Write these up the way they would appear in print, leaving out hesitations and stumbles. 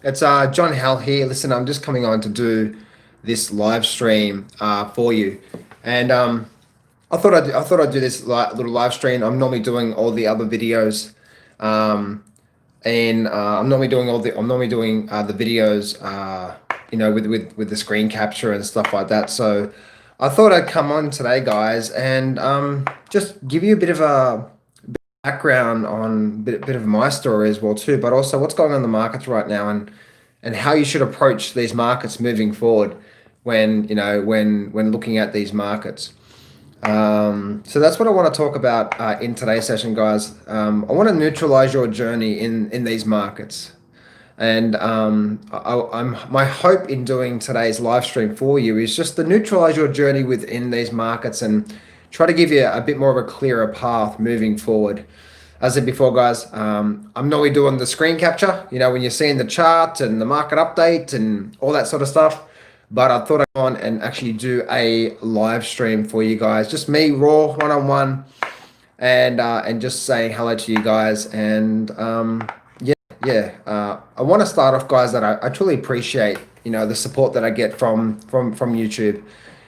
It's John Hell here. Listen, I'm just coming on to do this live stream for you, and I thought I'd do this little live stream. I'm normally doing all the other videos, um, and I'm normally doing the videos, with the screen capture and stuff like that. So I thought I'd come on today, guys, and just give you a bit of a background on bit of my story as well too, but also what's going on in the markets right now and how you should approach these markets moving forward when looking at these markets. So that's what I want to talk about in today's session, guys. I want to neutralize your journey in these markets. And I'm my hope in doing today's live stream for you is just to neutralize your journey within these markets and try to give you a bit more of a clearer path moving forward. As I said before, guys, I'm normally doing the screen capture, when you're seeing the chart and the market update and all that sort of stuff. But I thought I'd go on and actually do a live stream for you guys, just me raw one-on-one, and just saying hello to you guys. And I want to start off, guys, that I truly appreciate, the support that I get from YouTube.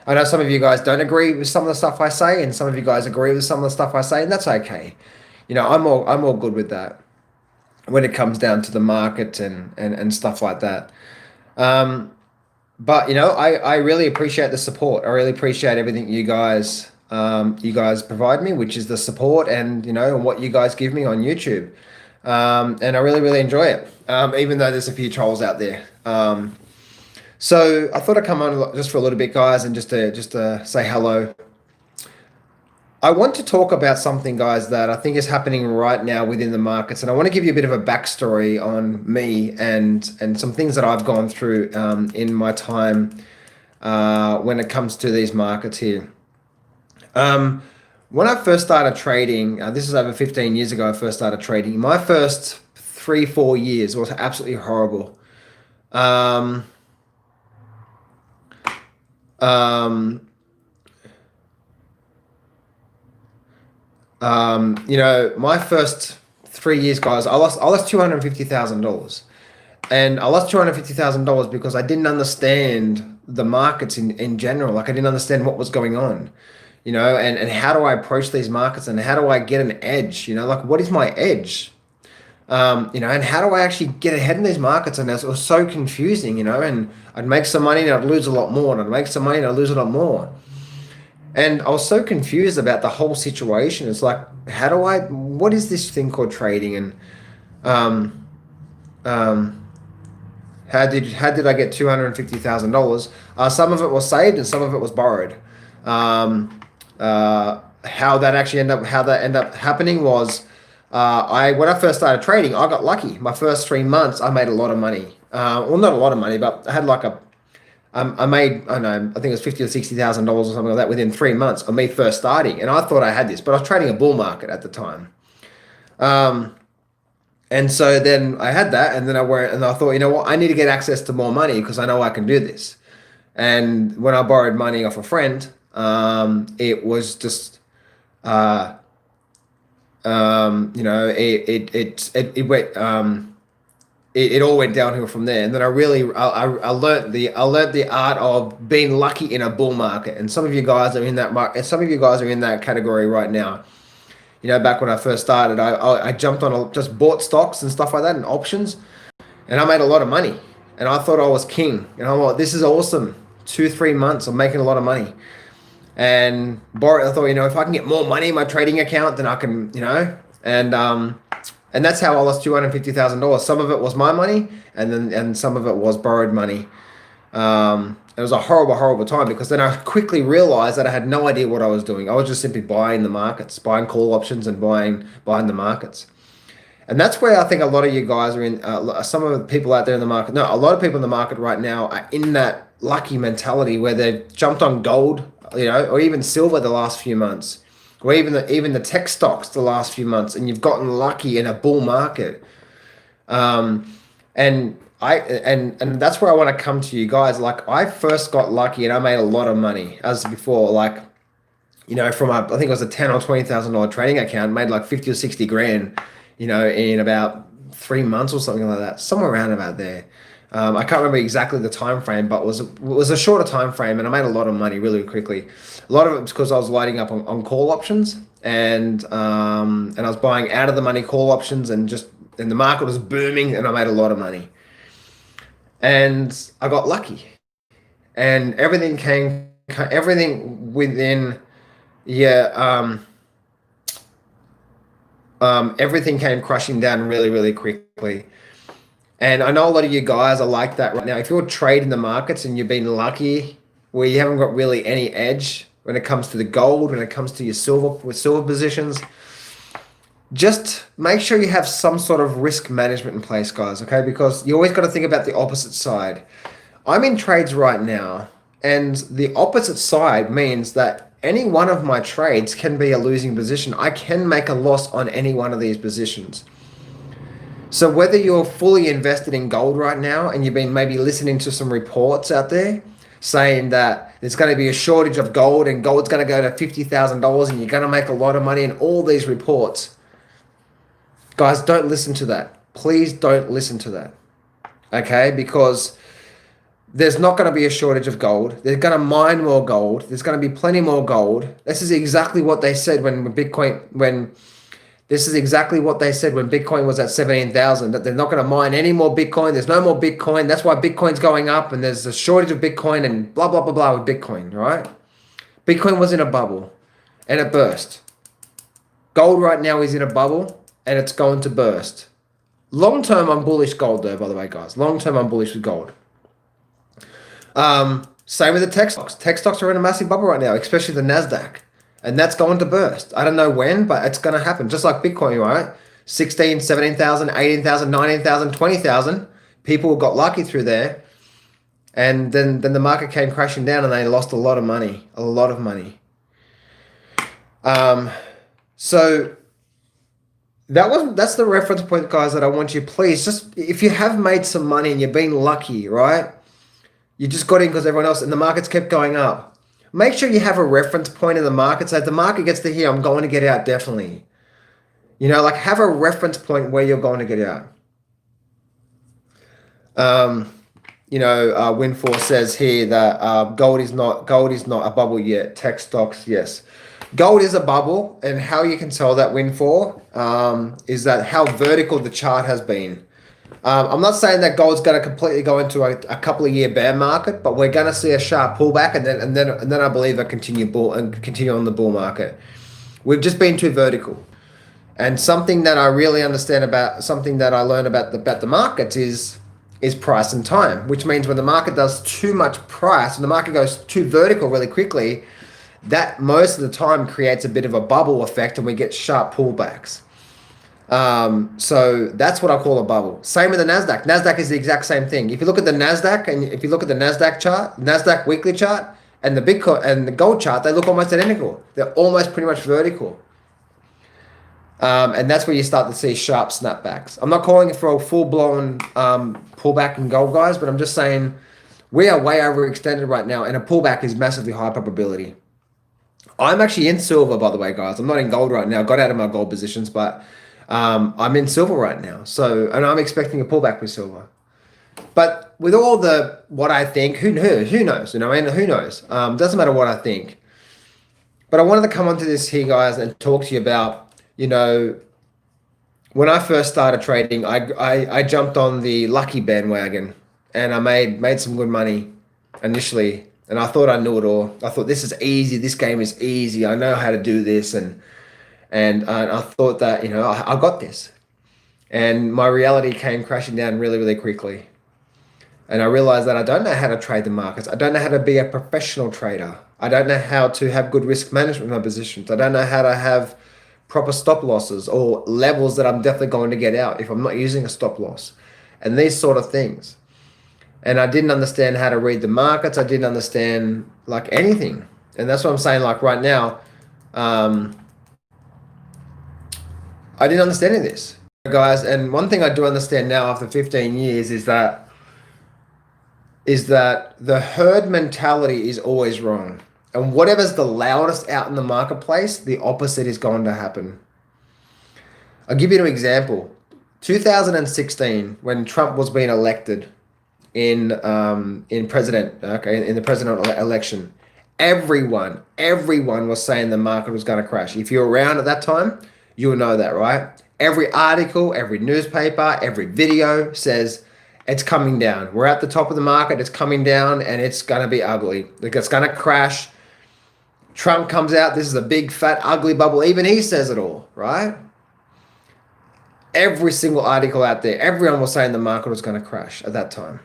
I know some of you guys don't agree with some of the stuff I say, and some of you guys agree with some of the stuff I say, and that's okay. I'm all good with that when it comes down to the market and stuff like that. But I really appreciate the support. I really appreciate everything you guys provide me, which is the support and what you guys give me on YouTube. And I really, really enjoy it, even though there's a few trolls out there. So I thought I'd come on just for a little bit, guys, and just to say hello. I want to talk about something, guys, that I think is happening right now within the markets, and I want to give you a bit of a backstory on me and some things that I've gone through in my time when it comes to these markets here. When I first started trading, this is over 15 years ago. I first started trading. My first 3, 4 years was absolutely horrible. Um, um, my first 3 years, guys, I lost $250,000, and I lost $250,000 because I didn't understand the markets in general. Like I didn't understand what was going on, and how do I approach these markets and how do I get an edge? Like what is my edge? And how do I actually get ahead in these markets? And it was so confusing, and I'd make some money and I'd lose a lot more, and I'd make some money and I'd lose a lot more. And I was so confused about the whole situation. It's like, what is this thing called trading? And um, um, how did I get $250,000? Some of it was saved and some of it was borrowed. Um, how that ended up happening was, when I first started trading, I got lucky. My first 3 months, I made a lot of money. Well, not a lot of money, but I had like I made, I don't know, I think it was $50,000 or $60,000 or something like that within 3 months of me first starting. And I thought I had this, but I was trading a bull market at the time. Um, and so then I had that, and then I went and I thought, you know what, I need to get access to more money because I know I can do this. And when I borrowed money off a friend, it was just, uh, it went, it all went downhill from there. And then I learned the art of being lucky in a bull market. And some of you guys are in that market. Some of you guys are in that category right now. Back when I first started, I jumped on just bought stocks and stuff like that and options, and I made a lot of money. And I thought I was king. And I'm like, this is awesome. 2, 3 months, I'm making a lot of money. And I thought, if I can get more money in my trading account, then I can, and that's how I lost $250,000. Some of it was my money, and some of it was borrowed money. It was a horrible, horrible time because then I quickly realized that I had no idea what I was doing. I was just simply buying the markets, buying call options, and buying the markets. And that's where I think a lot of you guys are in. Some of the people out there in the market, no, a lot of people in the market right now are in that lucky mentality where they've jumped on gold, or even silver the last few months, or even the tech stocks the last few months, and you've gotten lucky in a bull market. And and that's where I want to come to you guys. Like I first got lucky and I made a lot of money as before, like, from I think it was a $10,000 or $20,000 trading account, made like 50 or 60 grand, in about 3 months or something like that, somewhere around about there. I can't remember exactly the time frame, but it was a shorter time frame, and I made a lot of money really quickly. A lot of it was because I was lighting up on call options, and I was buying out of the money call options, and the market was booming, and I made a lot of money. And I got lucky, and everything within, yeah, everything came crushing down really, really quickly. And I know a lot of you guys are like that right now. If you're trading the markets and you've been lucky, where you haven't got really any edge when it comes to the gold, when it comes to your silver positions, just make sure you have some sort of risk management in place, guys, okay? Because you always got to think about the opposite side. I'm in trades right now, and the opposite side means that any one of my trades can be a losing position. I can make a loss on any one of these positions. So whether you're fully invested in gold right now and you've been maybe listening to some reports out there saying that there's going to be a shortage of gold and gold's going to go to $50,000 and you're going to make a lot of money, and all these reports, guys, don't listen to that. Please don't listen to that. Okay? Because there's not going to be a shortage of gold. They're going to mine more gold. There's going to be plenty more gold. This is exactly what they said when Bitcoin was at 17,000, that they're not going to mine any more Bitcoin. There's no more Bitcoin. That's why Bitcoin's going up, and there's a shortage of Bitcoin and blah, blah, blah, blah with Bitcoin, right? Bitcoin was in a bubble and it burst. Gold right now is in a bubble and it's going to burst. Long term, I'm bullish gold though, by the way, guys. Long term, I'm bullish with gold. Same with the tech stocks. Tech stocks are in a massive bubble right now, especially the NASDAQ. And that's going to burst. I don't know when, but it's going to happen. Just like Bitcoin, right? 16, 17,000, 18,000, 19,000, 20,000. People got lucky through there. And then the market came crashing down and they lost a lot of money. A lot of money. So that's the reference point, guys, that I want you, please, just if you have made some money and you've been lucky, right? You just got in because everyone else, and the markets kept going up. Make sure you have a reference point in the market. So if the market gets to here, I'm going to get out definitely. You know, like have a reference point where you're going to get out. Winforce says here that gold is not a bubble yet. Tech stocks, yes. Gold is a bubble, and how you can tell that, Winfor, is that how vertical the chart has been. I'm not saying that gold's going to completely go into a couple of year bear market, but we're going to see a sharp pullback, and then I believe a continue on the bull market. We've just been too vertical, and something that I really understand about, something that I learned about the markets is price and time, which means when the market does too much price and the market goes too vertical really quickly, that most of the time creates a bit of a bubble effect, and we get sharp pullbacks. So that's what I call a bubble. Same with the NASDAQ. NASDAQ is the exact same thing. If you look at the NASDAQ and if you look at the NASDAQ chart, NASDAQ weekly chart, and the Bitcoin and the gold chart, they look almost identical. They're almost pretty much vertical. And that's where you start to see sharp snapbacks. I'm not calling it for a full-blown pullback in gold, guys, but I'm just saying we are way overextended right now, and a pullback is massively high probability. I'm actually in silver, by the way, guys. I'm not in gold right now. I got out of my gold positions, but I'm in silver right now. So, and I'm expecting a pullback with silver. But with all what I think, who knows? You know, who knows? Doesn't matter what I think. But I wanted to come onto this here, guys, and talk to you about, when I first started trading, I jumped on the lucky bandwagon, and I made some good money initially. And I thought I knew it all. I thought this is easy. This game is easy. I know how to do this. And I thought that, I got this. And my reality came crashing down really, really quickly. And I realized that I don't know how to trade the markets. I don't know how to be a professional trader. I don't know how to have good risk management in my positions. I don't know how to have proper stop losses or levels that I'm definitely going to get out if I'm not using a stop loss. And these sort of things. And I didn't understand how to read the markets. I didn't understand like anything. And that's what I'm saying, like right now, I didn't understand any of this, guys. And one thing I do understand now after 15 years is that the herd mentality is always wrong. And whatever's the loudest out in the marketplace, the opposite is going to happen. I'll give you an example. 2016, when Trump was being elected in president, okay, in the presidential election, everyone was saying the market was going to crash. If you're around at that time, you'll know that, right? Every article, every newspaper, every video says it's coming down. We're at the top of the market. It's coming down, and it's going to be ugly. Like, it's going to crash. Trump comes out. This is a big, fat, ugly bubble. Even he says it all, right? Every single article out there, everyone was saying the market was going to crash at that time.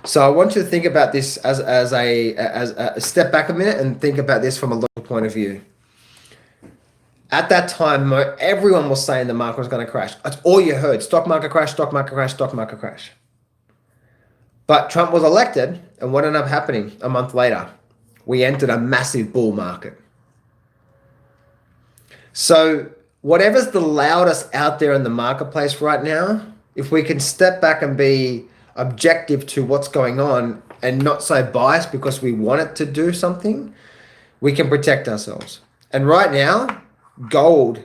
So I want you to think about this as a step back a minute and think about this from a local point of view. At that time, everyone was saying the market was going to crash. That's all you heard. Stock market crash, stock market crash, stock market crash. But Trump was elected, and what ended up happening a month later? We entered a massive bull market. So whatever's the loudest out there in the marketplace right now, if we can step back and be objective to what's going on and not so biased because we want it to do something, we can protect ourselves. And right now, gold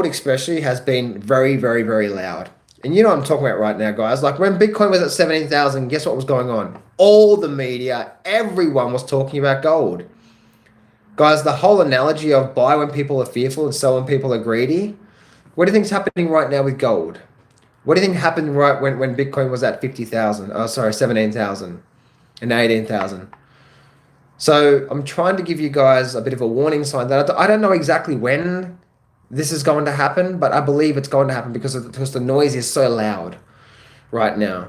especially has been very, very, very loud. And you know what I'm talking about right now, guys. Like when Bitcoin was at 17,000, guess what was going on? All the media, everyone was talking about gold. Guys, the whole analogy of buy when people are fearful and sell when people are greedy, what do you think is happening right now with gold? What do you think happened right when Bitcoin was at 50,000? Oh, sorry, 17,000 and 18,000. So I'm trying to give you guys a bit of a warning sign that I don't know exactly when this is going to happen, but I believe it's going to happen because the noise is so loud right now,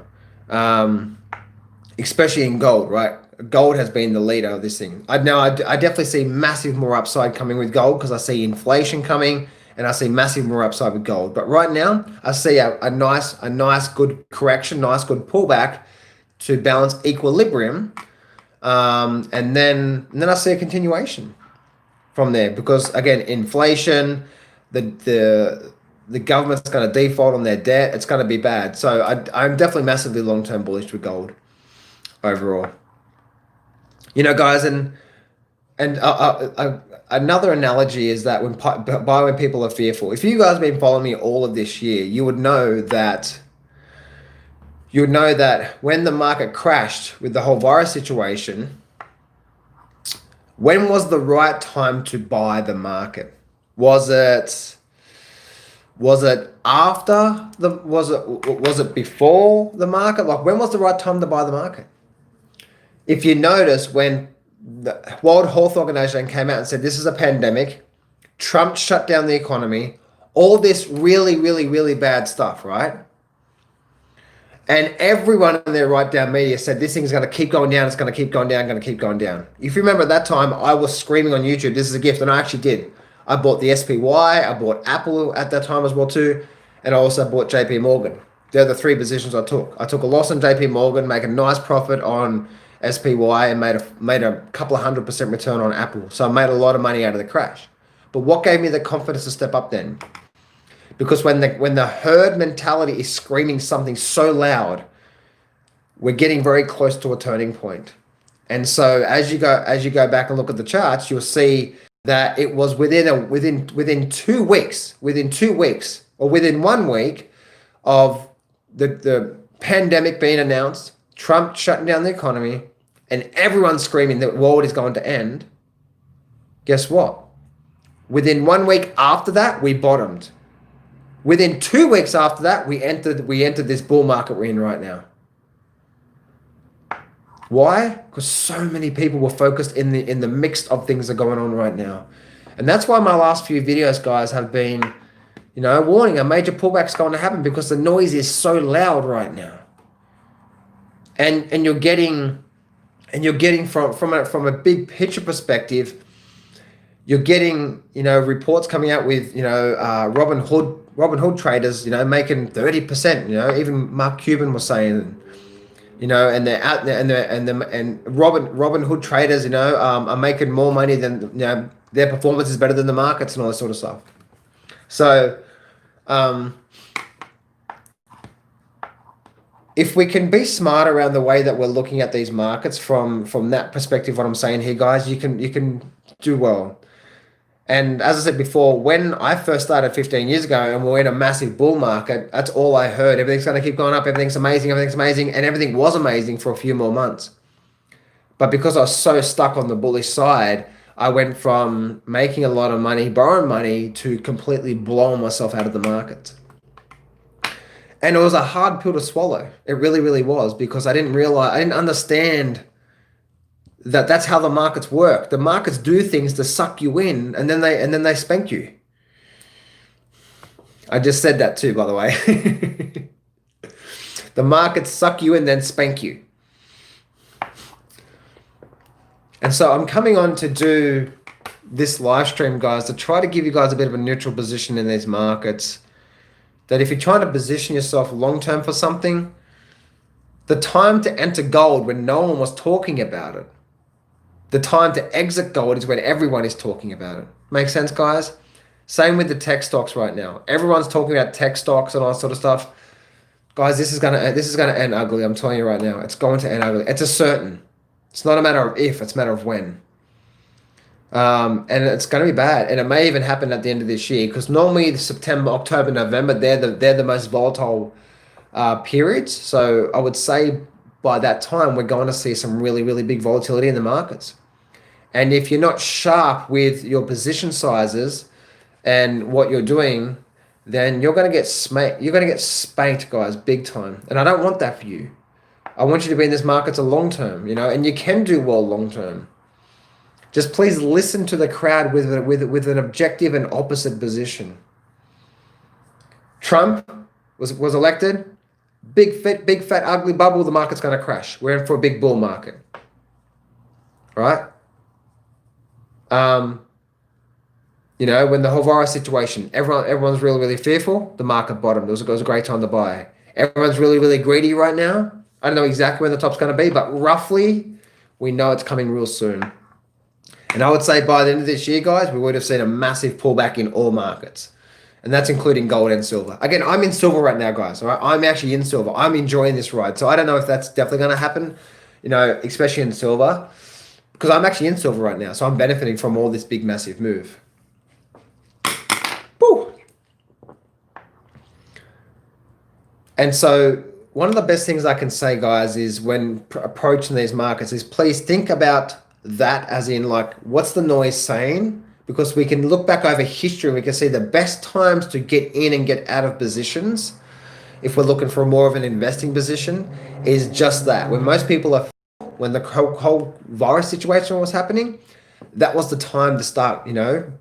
especially in gold, right? Gold has been the leader of this thing. I definitely see massive more upside coming with gold because I see inflation coming and I see massive more upside with gold. But right now, I see a nice good correction, nice good pullback to balance equilibrium. And then I see a continuation from there because again, inflation, the government's going to default on their debt. It's going to be bad. So I'm definitely massively long-term bullish with gold overall. You know, guys, and another analogy is that when people are fearful. If you guys have been following me all of this year, you would know that when the market crashed with the whole virus situation, when was the right time to buy the market? Was it after was it before the market? Like when was the right time to buy the market? If you notice, when the World Health Organization came out and said this is a pandemic, Trump shut down the economy, all this really, really, really bad stuff, right? And everyone in their right down media said this thing is going to keep going down, it's going to keep going down, going to keep going down. If you remember at that time, I was screaming on YouTube, this is a gift, and I actually did. I bought the SPY, I bought Apple at that time as well too, and I also bought JP Morgan. They're the three positions I took. I took a loss on JP Morgan, make a nice profit on SPY, and made a couple of 100% return on Apple. So I made a lot of money out of the crash. But what gave me the confidence to step up then? Because when the herd mentality is screaming something so loud, we're getting very close to a turning point. And so as you go back and look at the charts, you'll see that it was within 2 weeks, or within 1 week of the pandemic being announced, Trump shutting down the economy, and everyone screaming that the world is going to end. Guess what? Within 1 week after that, we bottomed. Within 2 weeks after that, we entered this bull market we're in right now. Why? Because so many people were focused in the mix of things that are going on right now. And that's why my last few videos, guys, have been, warning, a major pullback's going to happen because the noise is so loud right now. And you're getting from a big picture perspective, you're getting, reports coming out with, Robin Hood traders, making 30%, even Mark Cuban was saying, and they're out there and Robin Hood traders, are making more money than, their performance is better than the markets and all this sort of stuff. So, if we can be smart around the way that we're looking at these markets from that perspective, what I'm saying here, guys, you can do well. And as I said before, when I first started 15 years ago and we're in a massive bull market, that's all I heard. Everything's going to keep going up. Everything's amazing. And everything was amazing for a few more months. But because I was so stuck on the bullish side, I went from making a lot of money, borrowing money, to completely blowing myself out of the market. And it was a hard pill to swallow. It really, really was, because I didn't understand that that's how the markets work. The markets do things to suck you in, and then they spank you. I just said that too, by the way. The markets suck you in, then spank you. And so I'm coming on to do this live stream, guys, to try to give you guys a bit of a neutral position in these markets. That if you're trying to position yourself long term for something, the time to enter gold when no one was talking about it, the time to exit gold is when everyone is talking about it. Make sense, guys? Same with the tech stocks right now. Everyone's talking about tech stocks and all that sort of stuff. Guys, this is gonna end ugly. I'm telling you right now. It's going to end ugly. It's a certain. It's not a matter of if, it's a matter of when. And it's going to be bad. And it may even happen at the end of this year, because normally September, October, November, they're the most volatile periods. So I would say by that time, we're going to see some really, really big volatility in the markets. And if you're not sharp with your position sizes and what you're doing, then you're going to get spanked. You're going to get spanked, guys, big time. And I don't want that for you. I want you to be in this market a long term, and you can do well long term. Just please listen to the crowd with an objective and opposite position. Trump was elected. Big fat ugly bubble. The market's going to crash. We're in for a big bull market, right? When the whole virus situation, everyone's really, really fearful. The market bottomed. It was a great time to buy. Everyone's really, really greedy right now. I don't know exactly when the top's going to be, but roughly we know it's coming real soon. And I would say by the end of this year, guys, we would have seen a massive pullback in all markets. And that's including gold and silver. Again, I'm in silver right now, guys. All right? I'm actually in silver. I'm enjoying this ride. So I don't know if that's definitely going to happen, especially in silver, because I'm actually in silver right now. So I'm benefiting from all this big, massive move. Woo! And so one of the best things I can say, guys, is when approaching these markets is please think about that as in, like, what's the noise saying? Because we can look back over history and we can see the best times to get in and get out of positions, if we're looking for more of an investing position, is just that. When most people are, when the whole virus situation was happening, that was the time to start,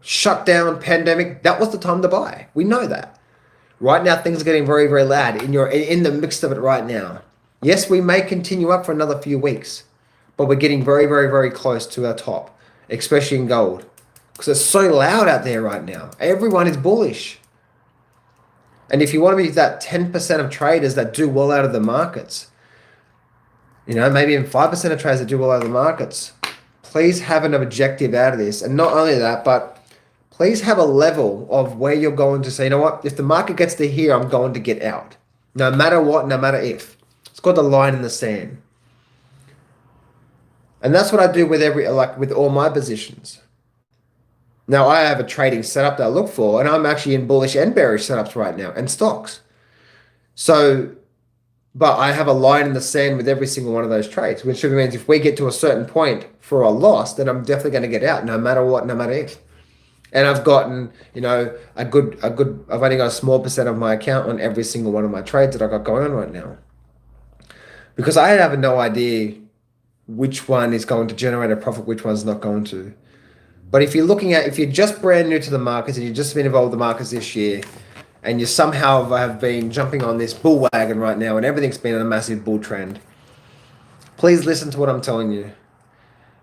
shutdown, pandemic, that was the time to buy. We know that. Right now, things are getting very, very loud. You're in the mix of it right now. Yes, we may continue up for another few weeks, but we're getting very, very, very close to our top, especially in gold, because it's so loud out there right now. Everyone is bullish. And if you want to be that 10% of traders that do well out of the markets, maybe even 5% of traders that do well out of the markets, please have an objective out of this. And not only that, but please have a level of where you're going to say, you know what, if the market gets to here, I'm going to get out. No matter what, no matter if. It's called the line in the sand. And that's what I do with all my positions. Now I have a trading setup that I look for, and I'm actually in bullish and bearish setups right now, and stocks. So, but I have a line in the sand with every single one of those trades, which means if we get to a certain point for a loss, then I'm definitely going to get out, no matter what, no matter if. And I've gotten, I've only got a small percent of my account on every single one of my trades that I've got going on right now. Because I have no idea which one is going to generate a profit, which one's not going to. But if you're just brand new to the markets and you've just been involved with the markets this year, and you somehow have been jumping on this bull wagon right now and everything's been on a massive bull trend, please listen to what I'm telling you.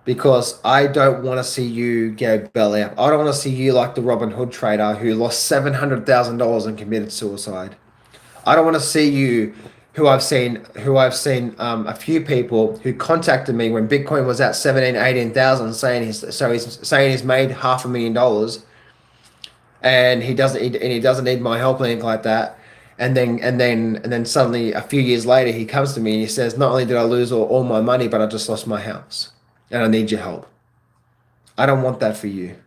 Because I don't want to see you go belly up. I don't want to see you like the Robin Hood trader who lost $700,000 and committed suicide. I don't want to see you, who I've seen a few people who contacted me when Bitcoin was at 18,000, saying he's made $500,000 and he doesn't need my help or anything like that. And then suddenly a few years later he comes to me and he says, not only did I lose all my money, but I just lost my house. And I need your help. I don't want that for you.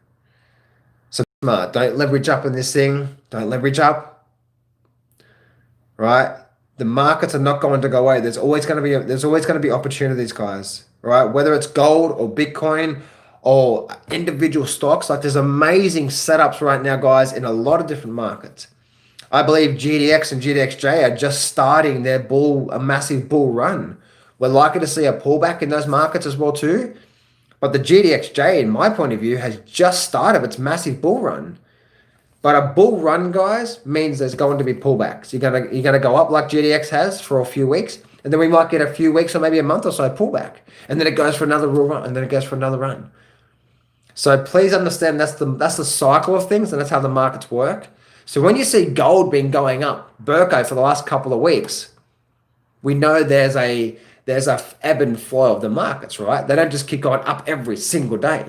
smart. Don't leverage up in this thing. Don't leverage up, right? The markets are not going to go away. There's always going to be opportunities, guys, right? Whether it's gold or Bitcoin or individual stocks, like there's amazing setups right now, guys, in a lot of different markets. I believe GDX and GDXJ are just starting a massive bull run. We're likely to see a pullback in those markets as well too. But the GDXJ, in my point of view, has just started its massive bull run. But a bull run, guys, means there's going to be pullbacks. You're gonna go up like GDX has for a few weeks, and then we might get a few weeks or maybe a month or so pullback, and then it goes for another run, and then it goes for another run. So please understand that's the cycle of things, and that's how the markets work. So when you see gold been going up, Burko for the last couple of weeks, we know there's a ebb and flow of the markets, right? They don't just keep going up every single day.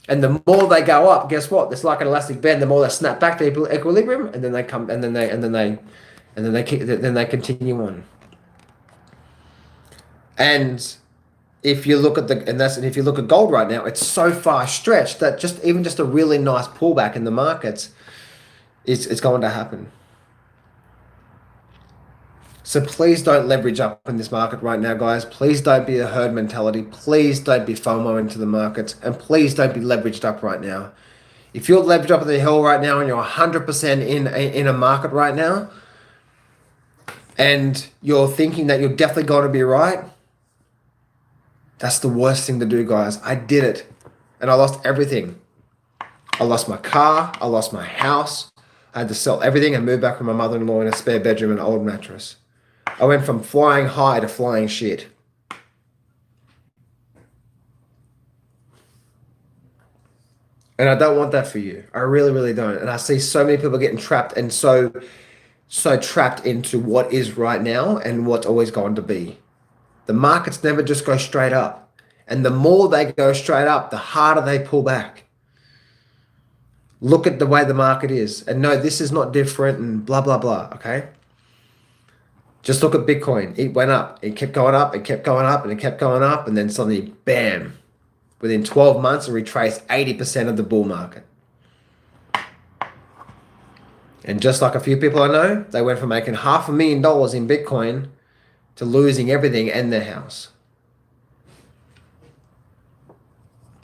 And the more they go up, guess what? It's like an elastic band. The more they snap back to equilibrium, and then they come, and then they continue on. And if you look at if you look at gold right now, it's so far stretched that just a really nice pullback in the markets is going to happen. So please don't leverage up in this market right now, guys. Please don't be a herd mentality. Please don't be FOMO into the markets. And please don't be leveraged up right now. If you're leveraged up at the hill right now and you're 100% in a market right now, and you're thinking that you're definitely going to be right, that's the worst thing to do, guys. I did it, and I lost everything. I lost my car. I lost my house. I had to sell everything and move back with my mother-in-law in a spare bedroom and an old mattress. I went from flying high to flying shit. And I don't want that for you. I really, really don't. And I see so many people getting trapped and so trapped into what is right now and what's always going to be. The markets never just go straight up. And the more they go straight up, the harder they pull back. Look at the way the market is. And no, this is not different and blah, blah, blah. Okay? Just look at Bitcoin. It went up. It kept going up. It kept going up. And it kept going up. And then suddenly, bam. Within 12 months, it retraced 80% of the bull market. And just like a few people I know, they went from making $500,000 in Bitcoin to losing everything and their house.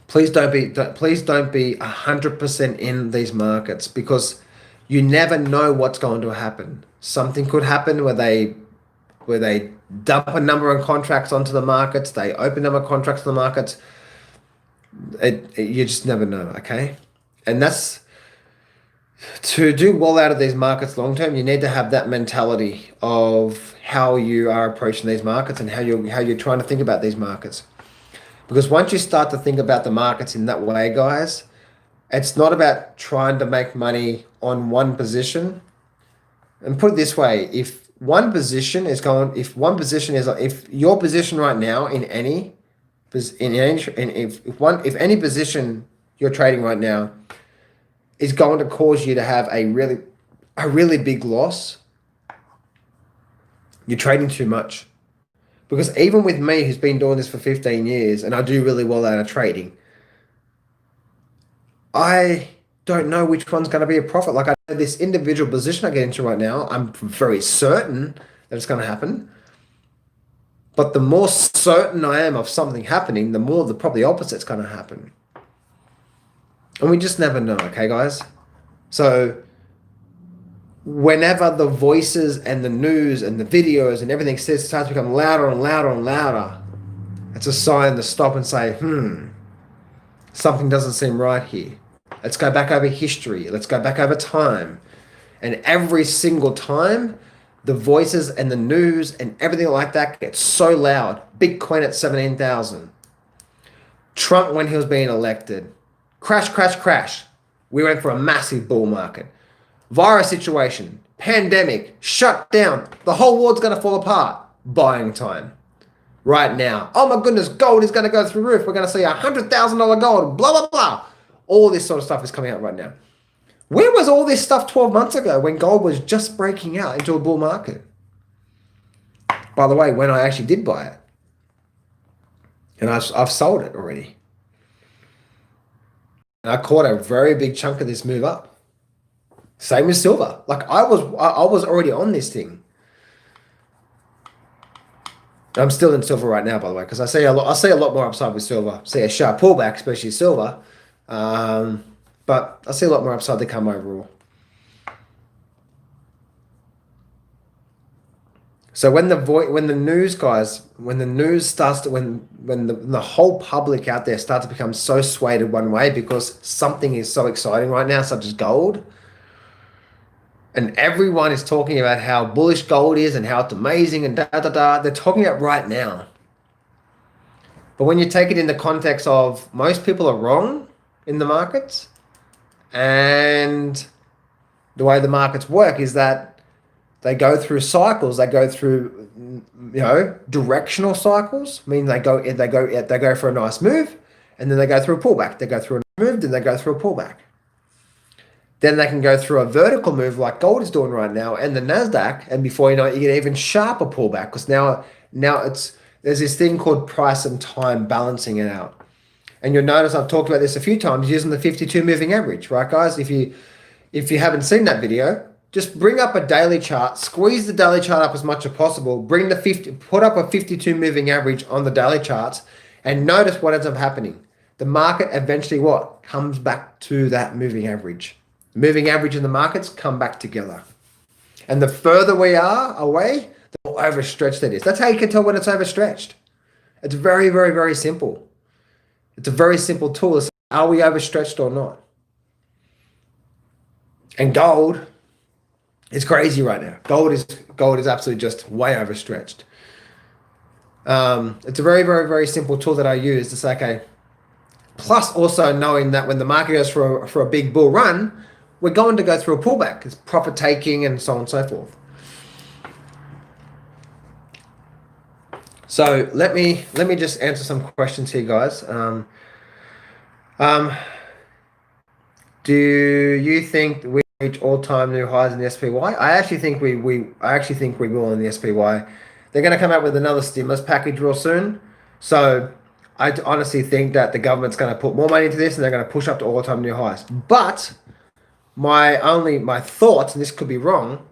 Please don't be 100% in these markets, because you never know what's going to happen. Something could happen where they dump a number of contracts onto the markets, they open a number of contracts on the markets. You just never know, okay? And that's to do well out of these markets long term. You need to have that mentality of how you are approaching these markets and how you're trying to think about these markets. Because once you start to think about the markets in that way, guys, it's not about trying to make money on one position. And put it this way, if your position right now if any position you're trading right now is going to cause you to have a really big loss, you're trading too much. Because even with me, who's been doing this for 15 years, and I do really well out of trading, I don't know which one's going to be a profit. Like, I know this individual position I get into right now, I'm very certain that it's going to happen. But the more certain I am of something happening, the more the probably opposite's going to happen. And we just never know, okay, guys? So whenever the voices and the news and the videos and everything starts to become louder and louder and louder, it's a sign to stop and say, something doesn't seem right here. Let's go back over history. Let's go back over time. And every single time, the voices and the news and everything like that gets so loud. Bitcoin at 17,000. Trump when he was being elected. Crash, crash, crash. We went for a massive bull market. Virus situation, pandemic, shut down. The whole world's going to fall apart. Buying time. Right now. Oh my goodness, gold is going to go through the roof. We're going to see $100,000 gold. Blah, blah, blah. All this sort of stuff is coming out right now. Where was all this stuff 12 months ago when gold was just breaking out into a bull market? By the way, when I actually did buy it. And I've sold it already. And I caught a very big chunk of this move up. Same as silver. Like I was already on this thing. I'm still in silver right now, by the way, because I see a lot more upside with silver. See a sharp pullback, especially silver. But I see a lot more upside to come overall. So when the news guys, when the news starts to, when the whole public out there starts to become so swayed one way because something is so exciting right now, such as gold, and everyone is talking about how bullish gold is and how it's amazing and da da da. They're talking about right now. But when you take it in the context of most people are wrong in the markets, and the way the markets work is that they go through cycles. They go through, directional cycles. I mean, they go for a nice move, and then they go through a pullback. They go through a move, then they go through a pullback. Then they can go through a vertical move like gold is doing right now, and the Nasdaq, and before you know it, you get even sharper pullback because now there's this thing called price and time balancing it out. And you'll notice I've talked about this a few times using the 52 moving average, right, guys? If you haven't seen that video, just bring up a daily chart, squeeze the daily chart up as much as possible, put up a 52 moving average on the daily charts, and notice what ends up happening. The market eventually comes back to that moving average. The moving average and the markets come back together. And the further we are away, the more overstretched it is. That's how you can tell when it's overstretched. It's very, very, very simple. It's a very simple tool. Are we overstretched or not? And gold is crazy right now. Gold is absolutely just way overstretched. It's a very, very, very simple tool that I use to say, okay. Plus also knowing that when the market goes for a big bull run, we're going to go through a pullback. It's profit taking and so on and so forth. So let me just answer some questions here, guys. Do you think we reach all-time new highs in the SPY? I actually think we will in the SPY. They're going to come out with another stimulus package real soon. So I honestly think that the government's going to put more money into this and they're going to push up to all-time new highs. But my thoughts, and this could be wrong,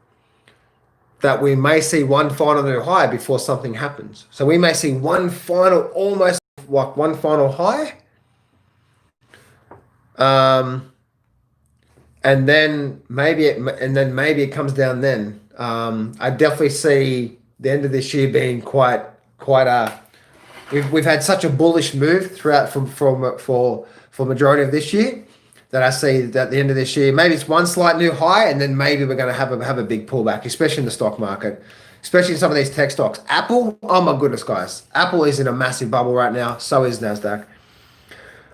that we may see one final new high before something happens. So we may see one final high. And then maybe it comes down then. I definitely see the end of this year being quite a. We've had such a bullish move throughout for majority of this year that I see that at the end of this year, maybe it's one slight new high, and then maybe we're going to have a big pullback, especially in the stock market, especially in some of these tech stocks. Apple, oh my goodness, guys, Apple is in a massive bubble right now. So is Nasdaq.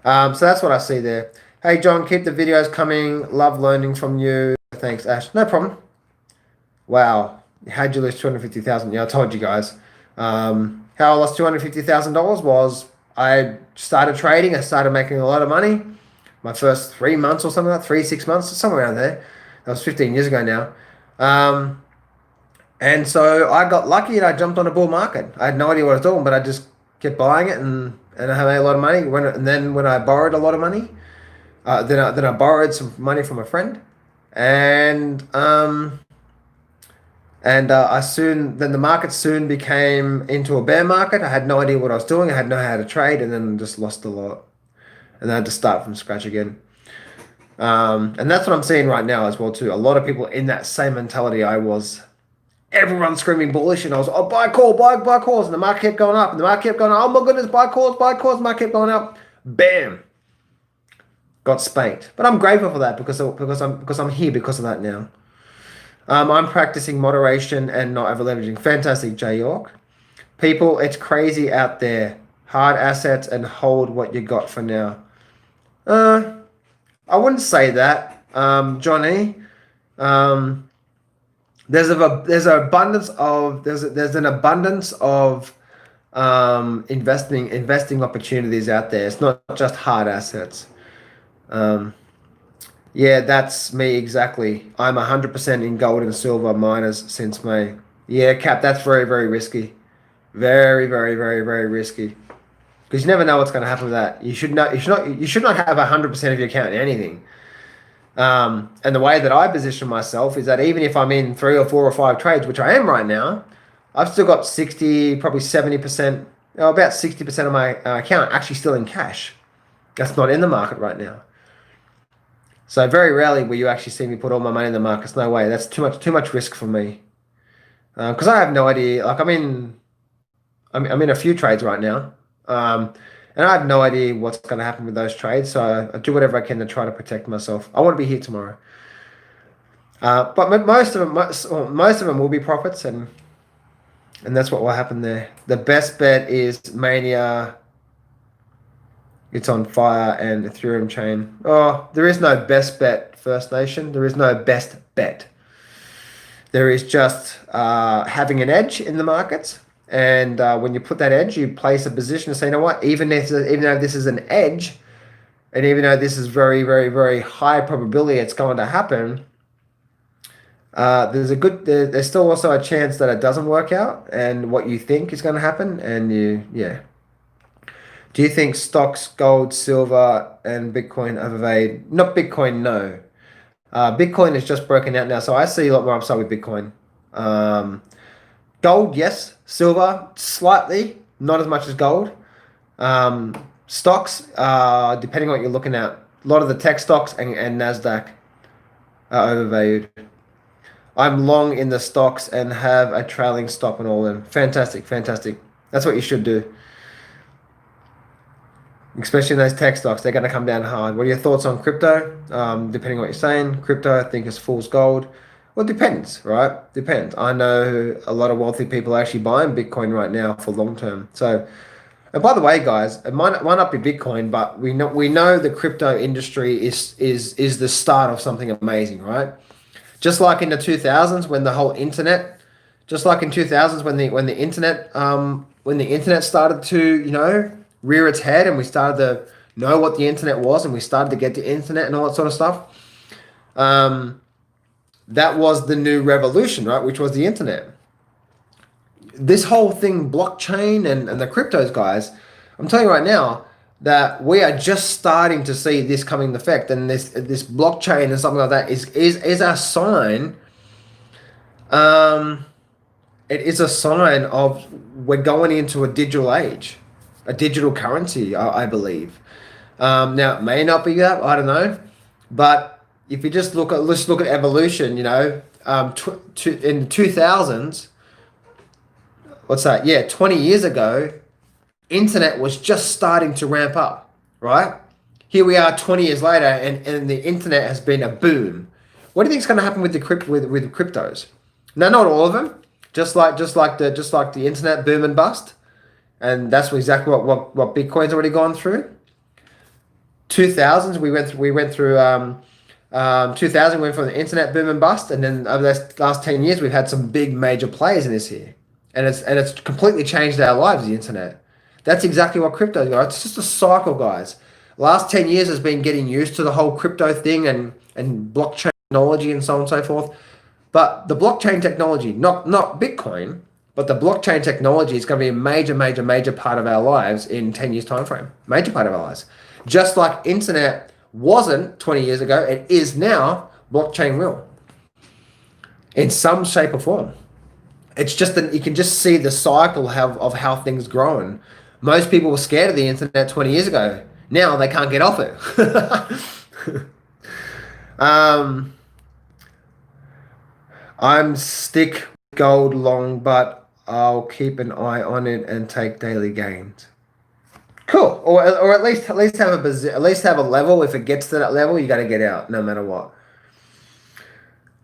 So that's what I see there. Hey John, keep the videos coming. Love learning from you. Thanks, Ash. No problem. Wow, how'd you lose $250,000? Yeah, I told you guys. How I lost $250,000 was I started trading. I started making a lot of money. My first 3 months or something like that, 6 months, somewhere around there. That was 15 years ago now. And so I got lucky and I jumped on a bull market. I had no idea what I was doing, but I just kept buying it and I made a lot of money. Then when I borrowed a lot of money, then I borrowed some money from a friend, and the market soon became into a bear market. I had no idea what I was doing. I had no idea how to trade, and then just lost a lot. And then I had to start from scratch again. And that's what I'm seeing right now as well too. A lot of people in that same mentality I was. Everyone's screaming bullish, and I was, buy calls, and the market kept going up, and the market kept going up. Oh my goodness, buy calls, the market kept going up. Bam, got spanked. But I'm grateful for that because I'm here because of that now. I'm practicing moderation and not over leveraging. Fantastic, Jay York. People, it's crazy out there. Hard assets and hold what you got for now. I wouldn't say that, Johnny. There's an abundance of investing opportunities out there. It's not just hard assets. Yeah, that's me exactly. I'm 100% in gold and silver miners since May. Yeah, Cap, that's very, very risky. Very, very, very, very risky. because you never know what's going to happen with that. You should know. You should not have 100% of your account in anything. And the way that I position myself is that even if I'm in 3 or 4 or 5 trades, which I am right now, I've still got 60, probably 70%, about 60% of my account actually still in cash. That's not in the market right now. So very rarely will you actually see me put all my money in the markets. No way. That's too much risk for me. Because I have no idea. Like I'm in a few trades right now, and I have no idea what's going to happen with those trades. So I do whatever I can to try to protect myself. I want to be here tomorrow, but most of them will be profits, and that's what will happen there. The best bet is Mania. It's on fire and Ethereum chain. Oh, there is no best bet, First Nation. There is no best bet. There is just having an edge in the markets. And when you put that edge, you place a position and say, you know what, even though this is an edge, and even though this is very, very, very high probability it's going to happen, there's still also a chance that it doesn't work out and what you think is going to happen. And yeah. Do you think stocks, gold, silver, and Bitcoin overvalued? Not Bitcoin, no. Bitcoin is just broken out now, so I see a lot more upside with Bitcoin. Gold, yes. Silver, slightly, not as much as gold. Stocks, depending on what you're looking at, a lot of the tech stocks and Nasdaq are overvalued. I'm long in the stocks and have a trailing stop on all of them. Fantastic, fantastic. That's what you should do. Especially in those tech stocks, they're going to come down hard. What are your thoughts on crypto? Depending on what you're saying, crypto I think is fool's gold. Well, it depends, right? Depends. I know a lot of wealthy people are actually buying Bitcoin right now for long term. So, and by the way, guys, it might not be Bitcoin, but we know the crypto industry is the start of something amazing, right? Just like in the 2000s when the whole internet, just like in 2000s when the internet started to rear its head and we started to know what the internet was and we started to get the internet and all that sort of stuff. That was the new revolution, right? Which was the internet. This whole thing, blockchain and the cryptos, guys, I'm telling you right now that we are just starting to see this coming to effect, and this blockchain and something like that is a sign. It is a sign of we're going into a digital age, a digital currency, I believe. Now it may not be that, I don't know, but if you just let's look at evolution. In the 2000s, what's that? Yeah, 20 years ago, internet was just starting to ramp up, right? Here we are 20 years later, and the internet has been a boom. What do you think is going to happen with with cryptos? No, not all of them. Just like the internet boom and bust, and that's exactly what Bitcoin's already gone through. 2000s we went through 2000 went from the internet boom and bust, and then over the last 10 years we've had some big major players in this here, and it's completely changed our lives. The internet. That's exactly what crypto is. It's just a cycle, guys. Last 10 years has been getting used to the whole crypto thing and blockchain technology and so on and so forth. But the blockchain technology, not Bitcoin, but the blockchain technology is going to be a major, major, major part of our lives in 10 years time frame. Major part of our lives. Just like internet wasn't 20 years ago, it is now. Blockchain will, in some shape or form. It's just that you can just see the cycle of how things growing. Most people were scared of the internet 20 years ago. Now they can't get off it. I'm stick gold long, but I'll keep an eye on it and take daily gains. Cool, or at least have a level. If it gets to that level, you got to get out no matter what.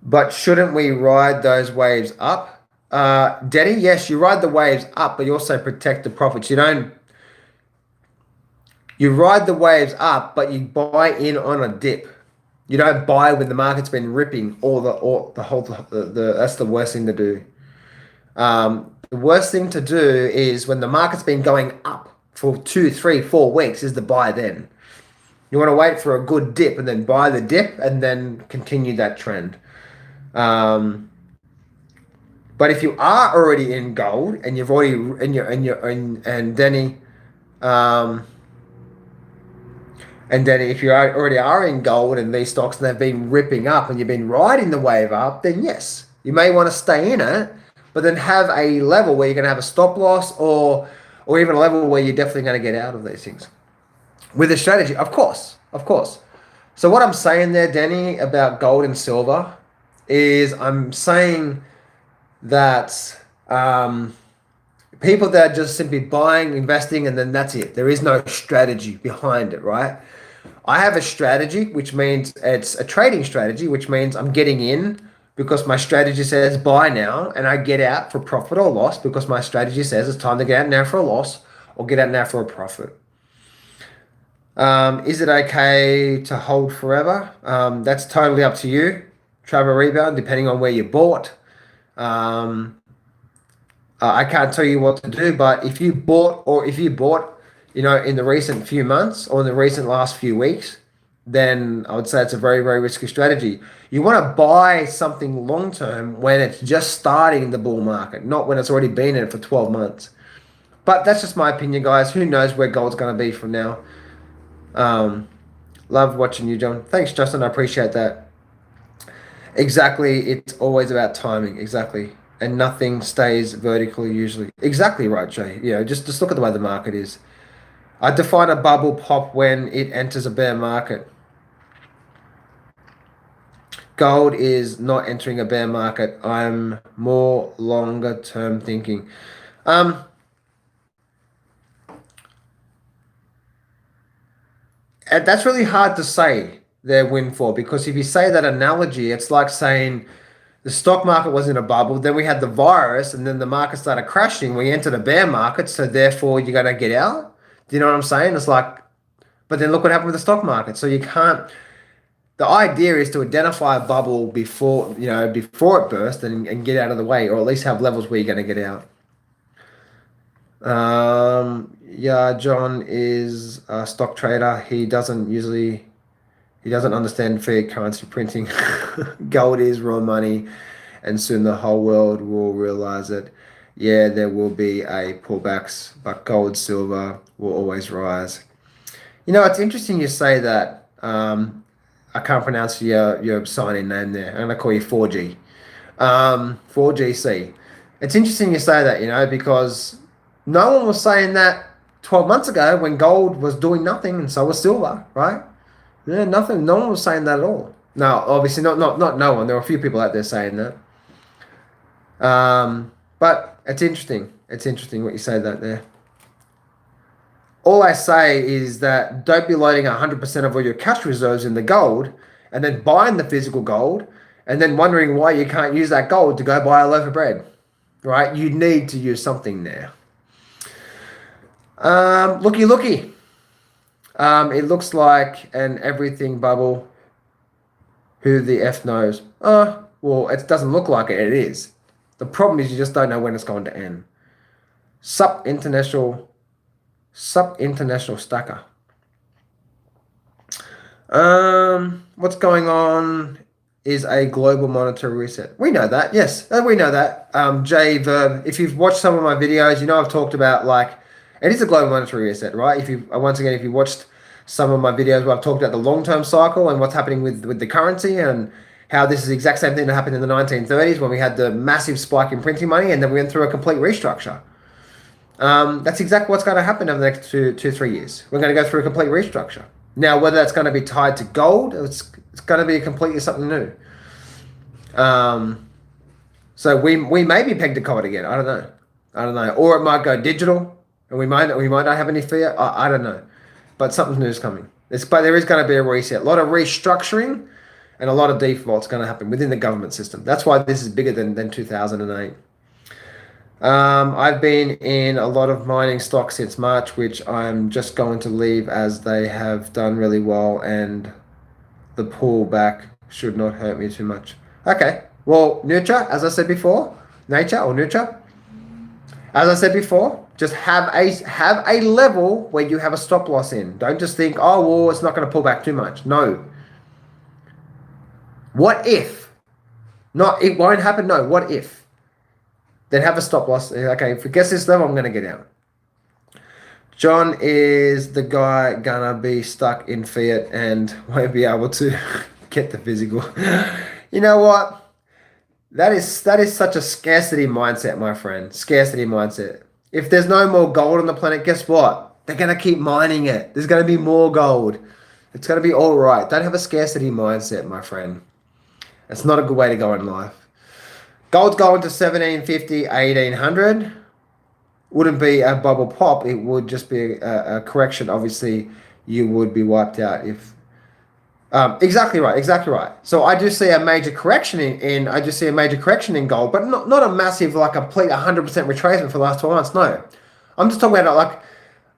But shouldn't we ride those waves up? Denny, yes, you ride the waves up, but you also protect the profits. You ride the waves up, but you buy in on a dip. You don't buy when the market's been ripping that's the worst thing to do. The worst thing to do is when the market's been going up for 2, 3, 4 weeks is to buy then. You want to wait for a good dip and then buy the dip and then continue that trend. But if you are already in gold and you've already and Denny, Um, and then if you already are in gold and these stocks and they've been ripping up and you've been riding the wave up, then yes, you may want to stay in it, but then have a level where you're going to have a stop loss or even a level where you're definitely going to get out of these things with a strategy, of course, of course. So what I'm saying there, Danny, about gold and silver is I'm saying that people that are just simply buying, investing, and then that's it. There is no strategy behind it, right? I have a strategy, which means it's a trading strategy, which means I'm getting in because my strategy says buy now, and I get out for profit or loss because my strategy says it's time to get out now for a loss or get out now for a profit. Is it okay to hold forever? That's totally up to you. Travel rebound, depending on where you bought. Um, I can't tell you what to do, but if you bought, in the recent few months or in the recent last few weeks, then I would say it's a very, very risky strategy. You want to buy something long term when it's just starting the bull market, not when it's already been in it for 12 months. But that's just my opinion, guys. Who knows where gold's going to be from now? Love watching you, John. Thanks, Justin. I appreciate that. Exactly. It's always about timing. Exactly. And nothing stays vertical usually. Exactly right, Jay. Just look at the way the market is. I define a bubble pop when it enters a bear market. Gold is not entering a bear market. I'm more longer term thinking. And that's really hard to say their windfall because if you say that analogy, it's like saying the stock market was in a bubble, then we had the virus, and then the market started crashing. We entered a bear market, so therefore you're going to get out. Do you know what I'm saying? It's like, but then look what happened with the stock market. So you can't. The idea is to identify a bubble before it bursts and get out of the way, or at least have levels where you're going to get out. Yeah, John is a stock trader. He doesn't understand fiat currency printing. Gold is raw money, and soon the whole world will realize it. Yeah, there will be a pullbacks, but gold, silver will always rise. It's interesting you say that. I can't pronounce your sign-in name there. I'm gonna call you 4G. 4GC. It's interesting you say that, because no one was saying that 12 months ago when gold was doing nothing and so was silver, right? Yeah, nothing. No one was saying that at all. No, obviously not no one. There were a few people out there saying that. But it's interesting. It's interesting what you say that there. All I say is that don't be loading 100% of all your cash reserves in the gold and then buying the physical gold and then wondering why you can't use that gold to go buy a loaf of bread, right? You need to use something there. Looky. It looks like an everything bubble. Who the F knows? Well, it doesn't look like it. It is. The problem is you just don't know when it's going to end. Sub-international stacker. What's going on is a global monetary reset. We know that. Yes, we know that. Jay Verb, if you've watched some of my videos, I've talked about it is a global monetary reset, right? If you watched some of my videos where I've talked about the long-term cycle and what's happening with the currency and how this is the exact same thing that happened in the 1930s when we had the massive spike in printing money and then we went through a complete restructure. That's exactly what's going to happen over the next 3 years. We're going to go through a complete restructure. Now, whether that's going to be tied to gold, it's going to be completely something new. So we may be pegged to gold again. I don't know. Or it might go digital, and we might not have any fear. I don't know. But something new is coming. But there is going to be a reset. A lot of restructuring and a lot of defaults going to happen within the government system. That's why this is bigger than 2008. I've been in a lot of mining stocks since March, which I'm just going to leave as they have done really well and the pullback should not hurt me too much. Okay. Well, nurture, as I said before, nurture. As I said before, just have a level where you have a stop loss in. Don't just think, oh, well, it's not going to pull back too much. No. What if? Not, it won't happen. No, what if? Then have a stop loss. Okay, if it gets this level, I'm going to get out. John is the guy gonna be stuck in fiat and won't be able to get the physical. You know what? That is such a scarcity mindset, my friend. Scarcity mindset. If there's no more gold on the planet, guess what? They're gonna keep mining it. There's gonna be more gold. It's gonna be all right. Don't have a scarcity mindset, my friend. It's not a good way to go in life. Gold's going to 1750, 1800. Wouldn't be a bubble pop. It would just be a correction. Obviously, you would be wiped out if. Exactly right. Exactly right. So I do see a major correction in I just see a major correction in gold, but not a massive like a complete 100% retracement for the last 12 months. No, I'm just talking about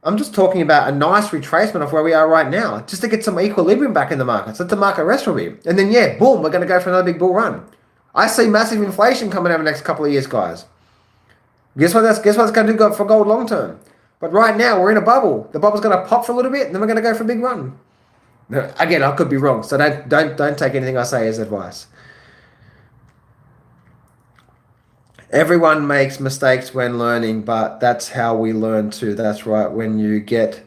I'm just talking about a nice retracement of where we are right now, just to get some equilibrium back in the markets. Let the market rest for me, and then yeah, boom, we're going to go for another big bull run. I see massive inflation coming over the next couple of years, guys. Guess what it's going to do for gold long term? But right now we're in a bubble. The bubble's going to pop for a little bit, and then we're going to go for a big run. Again, I could be wrong, so don't take anything I say as advice. Everyone makes mistakes when learning, but that's how we learn too. That's right. When you get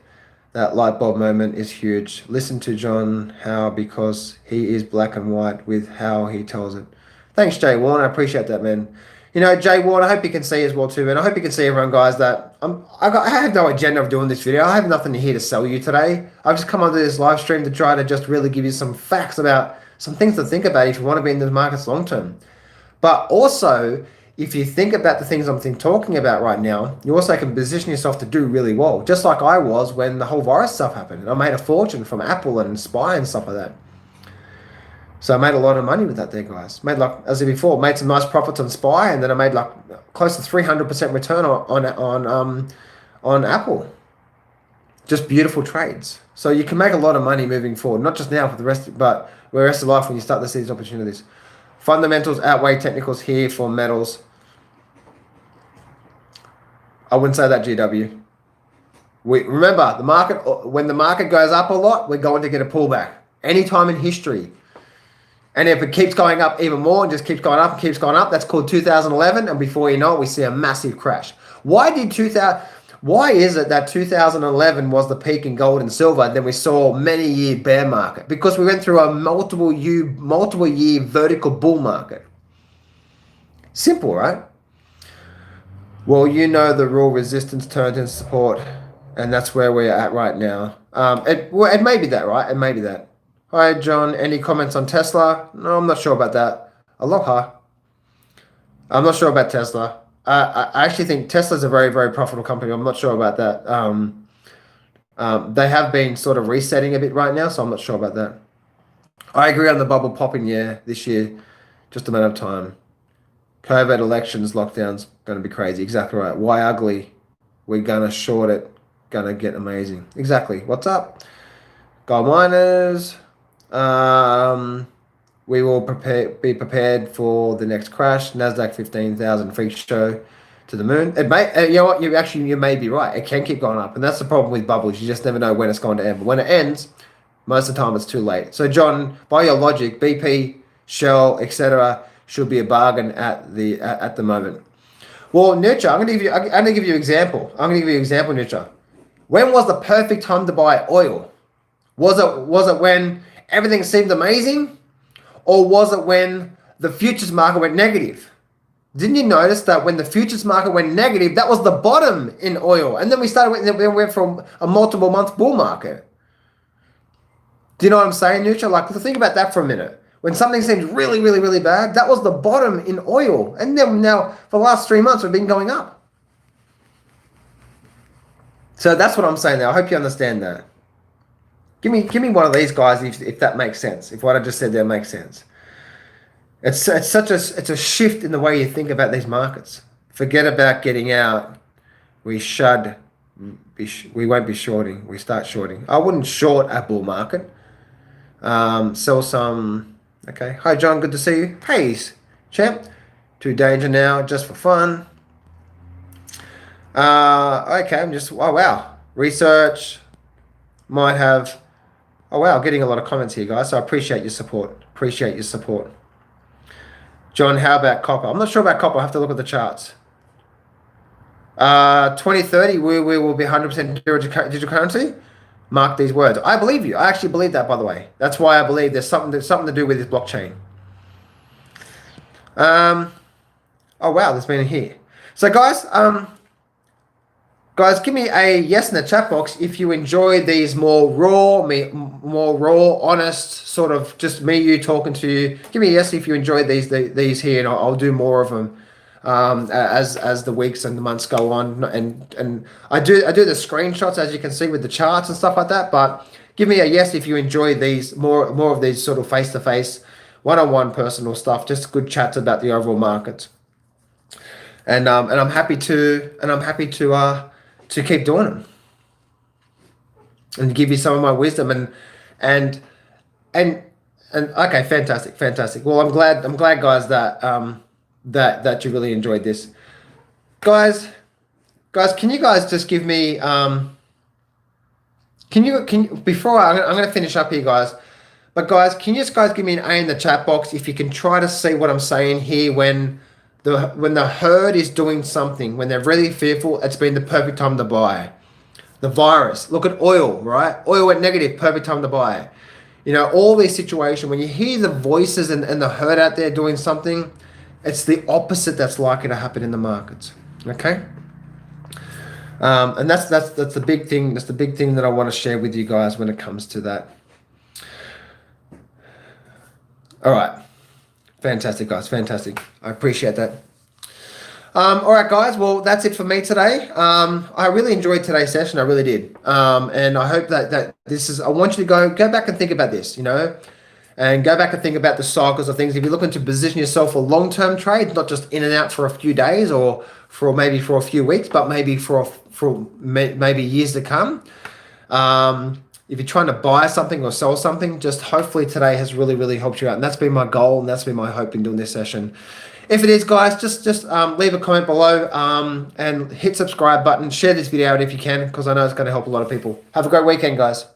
that light bulb moment is huge. Listen to John Howe because he is black and white with how he tells it. Thanks, Jay Warren. I appreciate that, man. You know, Jay Ward, I hope you can see as well too, man. I hope you can see everyone, guys, that I have no agenda of doing this video. I have nothing here to sell you today. I've just come onto this live stream to try to just really give you some facts about some things to think about if you want to be in the markets long term. But also, if you think about the things I'm talking about right now, you also can position yourself to do really well, just like I was when the whole virus stuff happened. I made a fortune from Apple and Spy and stuff like that. So I made a lot of money with that there, guys. Made like, as I said before, made some nice profits on Spy, and then I made like close to 300% return on Apple. Just beautiful trades. So you can make a lot of money moving forward, not just now for the rest, but the rest of life when you start to see these opportunities. Fundamentals outweigh technicals here for metals. I wouldn't say that, GW. Remember, the market, when the market goes up a lot, we're going to get a pullback. Anytime in history. And if it keeps going up even more and just keeps going up and keeps going up, that's called 2011. And before you know it, we see a massive crash. Why is it that 2011 was the peak in gold and silver, and then we saw many year bear market? Because we went through a multiple year vertical bull market. Simple, right? Well, you know the rule, resistance turned into support, and that's where we're at right now. It may be that, right? It may be that. Hi, John. Any comments on Tesla? No, I'm not sure about that. Aloha. I'm not sure about Tesla. I actually think Tesla's a very, very profitable company. I'm not sure about that. They have been sort of resetting a bit right now, so I'm not sure about that. I agree on the bubble popping, this year. Just a matter of time. COVID, elections, lockdowns, going to be crazy. Exactly right. Why ugly? We're going to short it. Going to get amazing. Exactly. What's up? Gold miners. We will be prepared for the next crash. Nasdaq 15,000 freak show to the moon. It may, you know what? You may be right. It can keep going up, and that's the problem with bubbles. You just never know when it's going to end. But when it ends, most of the time it's too late. So, John, by your logic, BP, Shell, etc., should be a bargain at the moment. Well, Nurture, I'm going to give you an example. Nurture. When was the perfect time to buy oil? Was it when everything seemed amazing, or was it when the futures market went negative? Didn't you notice that when the futures market went negative, that was the bottom in oil, and then we went from a multiple month bull market? Do you know what I'm saying, Nutra? Like, think about that for a minute. When something seems really, really, really bad, that was the bottom in oil, and then now for the last 3 months we've been going up. So that's what I'm saying there. I hope you understand that. Give me one of these guys if that makes sense. If what I just said there makes sense. It's a shift in the way you think about these markets. Forget about getting out. We won't be shorting. We start shorting. I wouldn't short a bull market. Sell some. Okay. Hi John, good to see you. Hey champ. To danger now, just for fun. Okay. Oh wow. Research might have. Oh wow, getting a lot of comments here, guys. So I appreciate your support. John, how about copper? I'm not sure about copper. I have to look at the charts. 2030, we will be 100% digital currency. Mark these words. I believe you. I actually believe that, by the way. That's why I believe there's something to do with this blockchain. Oh wow, there's been a here. So guys, give me a yes in the chat box if you enjoy these more raw, honest sort of just me, you talking to you. Give me a yes if you enjoy these here, and I'll do more of them as the weeks and the months go on. And I do the screenshots, as you can see, with the charts and stuff like that. But give me a yes if you enjoy these more of these sort of face to face, one-on-one personal stuff, just good chats about the overall market. And I'm happy to keep doing them and give you some of my wisdom and okay, fantastic. Well, I'm glad guys that you really enjoyed this. Guys, can you guys just give me can you before I'm going to finish up here, guys. But guys, can you guys give me an A in the chat box if you can try to see what I'm saying here when the herd is doing something, when they're really fearful, it's been the perfect time to buy. The virus, look at oil, right? Oil went negative, perfect time to buy. You know, all these situations, when you hear the voices and the herd out there doing something, it's the opposite that's likely to happen in the markets. Okay? And that's the big thing. That's the big thing that I want to share with you guys when it comes to that. All right. Fantastic, guys. Fantastic. I appreciate that. All right, guys. Well, that's it for me today. I really enjoyed today's session. I really did. And I hope that this is, I want you to go back and think about this, you know, and go back and think about the cycles of things. If you're looking to position yourself for long-term trades, not just in and out for a few days or maybe for a few weeks, but maybe for maybe years to come. If you're trying to buy something or sell something, just hopefully today has really, really helped you out. And that's been my goal, and that's been my hope in doing this session. If it is, guys, just leave a comment below and hit subscribe button. Share this video out if you can, because I know it's going to help a lot of people. Have a great weekend, guys.